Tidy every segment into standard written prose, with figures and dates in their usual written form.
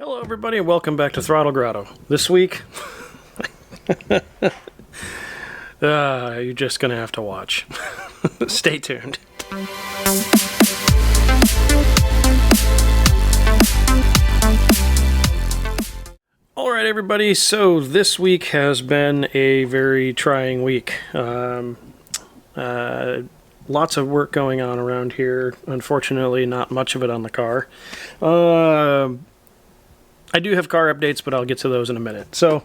Hello everybody and welcome back to Throttle Grotto. This week, you're just going to have to watch. Stay tuned. Alright everybody, so this week has been a very trying week. Lots of work going on around here. Unfortunately, not much of it on the car. I do have car updates, but I'll get to those in a minute. So,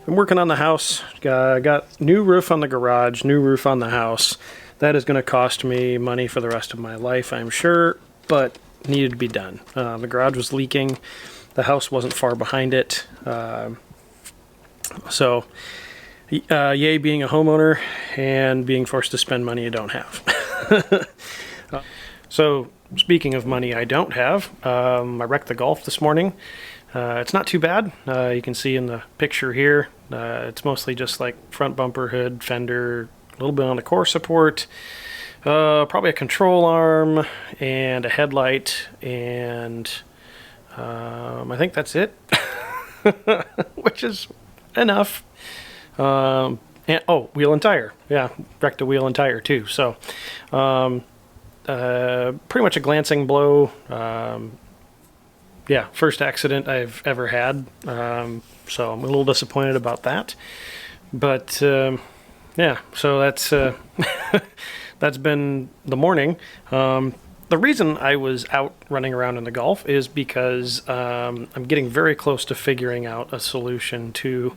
I'm working on the house. Got new roof on the garage, new roof on the house. That is going to cost me money for the rest of my life, I'm sure, but needed to be done. The garage was leaking. The house wasn't far behind it. So, yay being a homeowner and being forced to spend money you don't have. So, speaking of money I don't have, I wrecked the Golf this morning. It's not too bad. You can see in the picture here, it's mostly just like front bumper, hood, fender, a little bit on the core support, probably a control arm, and a headlight, and I think that's it, which is enough. And oh, wheel and tire. Yeah, wrecked a wheel and tire too. So, pretty much a glancing blow. Yeah, first accident I've ever had. So I'm a little disappointed about that. But yeah, so that's that's been the morning. The reason I was out running around in the Golf is because I'm getting very close to figuring out a solution to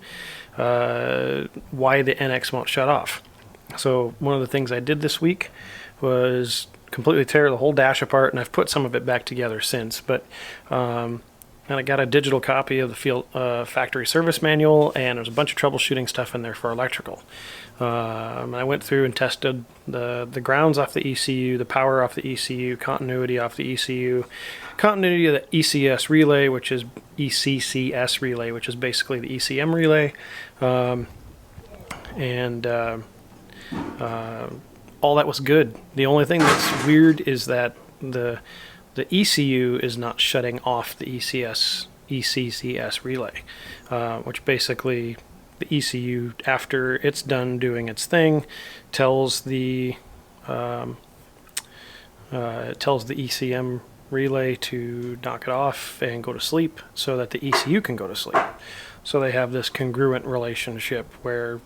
why the NX won't shut off. So one of the things I did this week was completely tear the whole dash apart, and I've put some of it back together since. But and I got a digital copy of the field factory service manual, and there's a bunch of troubleshooting stuff in there for electrical. And I went through and tested the grounds off the ECU, the power off the ECU, continuity off the ECU, continuity of the ECS relay, which is ECCS relay, which is basically the ECM relay, and all that was good. The only thing that's weird is that the ECU is not shutting off the ECCS relay, which basically the ECU, after it's done doing its thing, tells the ECM relay to knock it off and go to sleep so that the ECU can go to sleep. So they have this congruent relationship where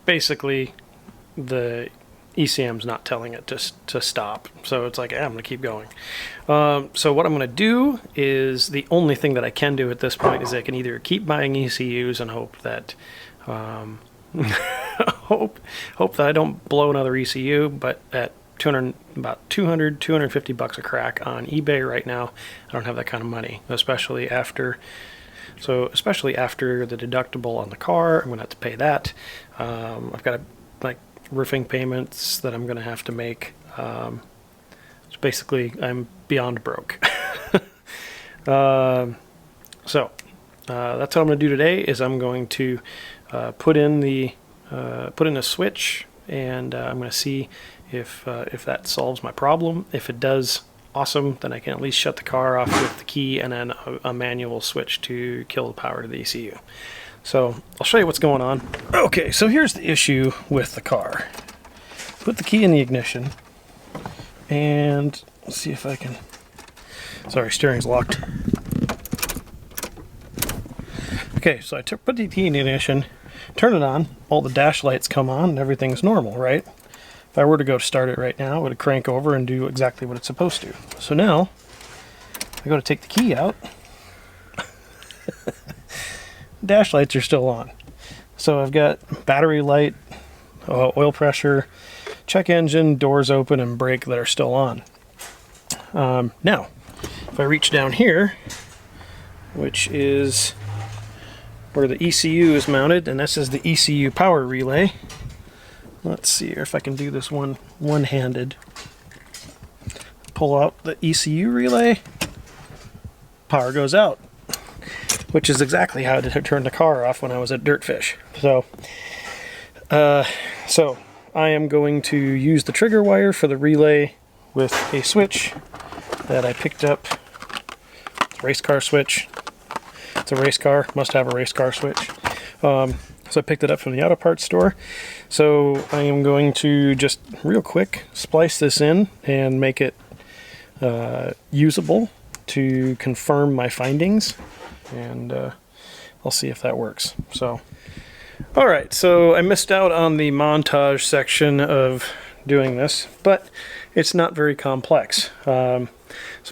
basically the ECM's not telling it to stop. So it's like, I'm going to keep going. So what I'm going to do is, the only thing that I can do at this point is I can either keep buying ECUs and hope that hope that I don't blow another ECU, but at about 250 bucks a crack on eBay right now, I don't have that kind of money, especially after the deductible on the car. I'm going to have to pay that. I've got roofing payments that I'm going to have to make. So basically, I'm beyond broke. So that's what I'm going to do today. Is I'm going to put in a switch, and I'm going to see if that solves my problem. If it does, awesome. Then I can at least shut the car off with the key and then a manual switch to kill the power to the ECU. So I'll show you what's going on. Okay, so here's the issue with the car. Put the key in the ignition, and let's see if I can... Sorry, steering's locked. Okay, so I put the key in the ignition, turn it on, all the dash lights come on, and everything's normal, right? If I were to go start it right now, it would crank over and do exactly what it's supposed to. So now, I go to take the key out. Dash lights are still on. So I've got battery light, oil pressure, check engine, doors open, and brake that are still on. Now, if I reach down here, which is where the ECU is mounted, and this is the ECU power relay. Let's see here if I can do this one-handed. Pull out the ECU relay, power goes out, which is exactly how I turned the car off when I was at Dirtfish. So I am going to use the trigger wire for the relay with a switch that I picked up race car switch. It's a race car, must have a race car switch. So I picked it up from the auto parts store. So I am going to just real quick splice this in and make it usable to confirm my findings, and I'll see if that works. So, all right, so I missed out on the montage section of doing this, but it's not very complex. So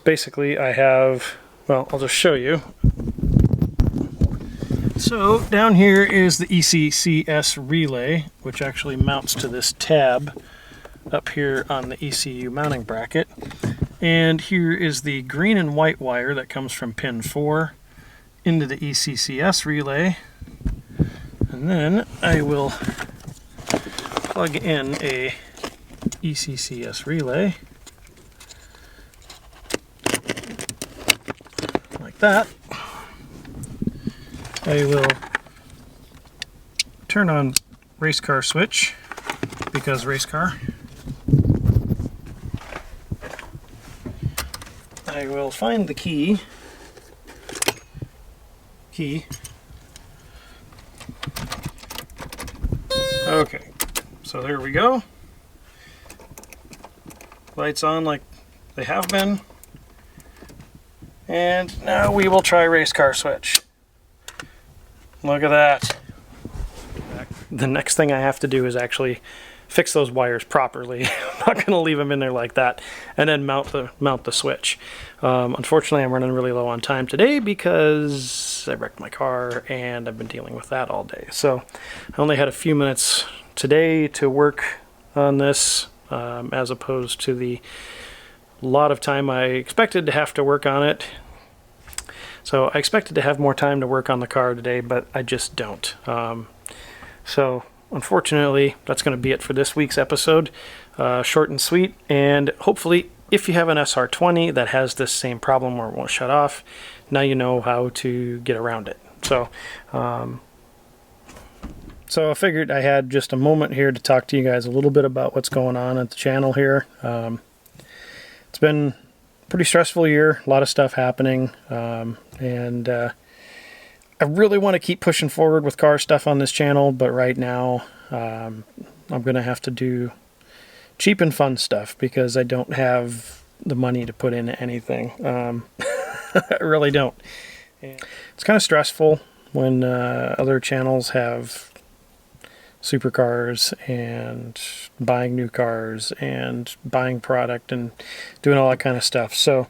basically I have, well, I'll just show you. So down here is the ECCS relay, which actually mounts to this tab up here on the ECU mounting bracket. And here is the green and white wire that comes from pin 4 into the ECCS relay. And then I will plug in a ECCS relay like that. I will turn on race car switch, because race car. I will find the key. Okay, so there we go. Lights on like they have been. And now we will try race car switch. Look at that. The next thing I have to do is actually fix those wires properly. I'm not going to leave them in there like that, and then mount the switch. Unfortunately, I'm running really low on time today because I wrecked my car and I've been dealing with that all day. So I only had a few minutes today to work on this, as opposed to the lot of time I expected to have to work on it. So I expected to have more time to work on the car today, but I just don't. So unfortunately, that's going to be it for this week's episode. Short and sweet, and hopefully if you have an SR20 that has this same problem where it won't shut off, now you know how to get around it. So I figured I had just a moment here to talk to you guys a little bit about what's going on at the channel here. It's been a pretty stressful year, a lot of stuff happening, and I really want to keep pushing forward with car stuff on this channel, but right now I'm going to have to do cheap and fun stuff because I don't have the money to put into anything. I really don't. It's kind of stressful when other channels have supercars and buying new cars and buying product and doing all that kind of stuff. So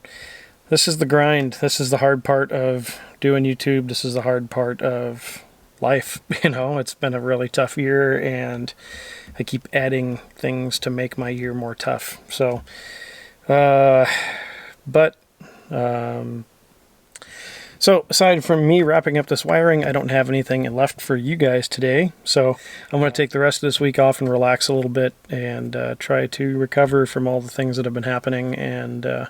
this is the grind. This is the hard part of doing YouTube. This is the hard part of life. You know, it's been a really tough year, and I keep adding things to make my year more tough. So, so aside from me wrapping up this wiring, I don't have anything left for you guys today. So I'm going to take the rest of this week off and relax a little bit and try to recover from all the things that have been happening, and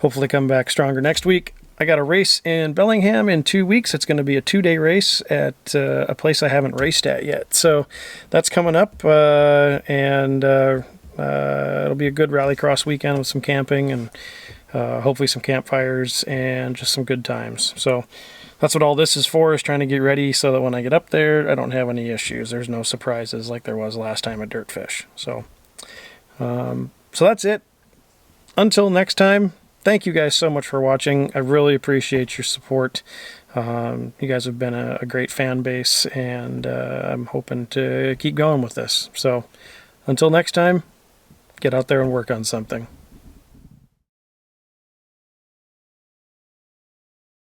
hopefully come back stronger next week. I got a race in Bellingham in 2 weeks. It's going to be a 2-day race at a place I haven't raced at yet. So that's coming up, and it'll be a good rallycross weekend with some camping and hopefully some campfires and just some good times. So that's what all this is for, is trying to get ready so that when I get up there, I don't have any issues. There's no surprises like there was last time at Dirtfish. So, so that's it. Until next time, thank you guys so much for watching. I really appreciate your support. You guys have been a great fan base, and I'm hoping to keep going with this. So until next time, get out there and work on something.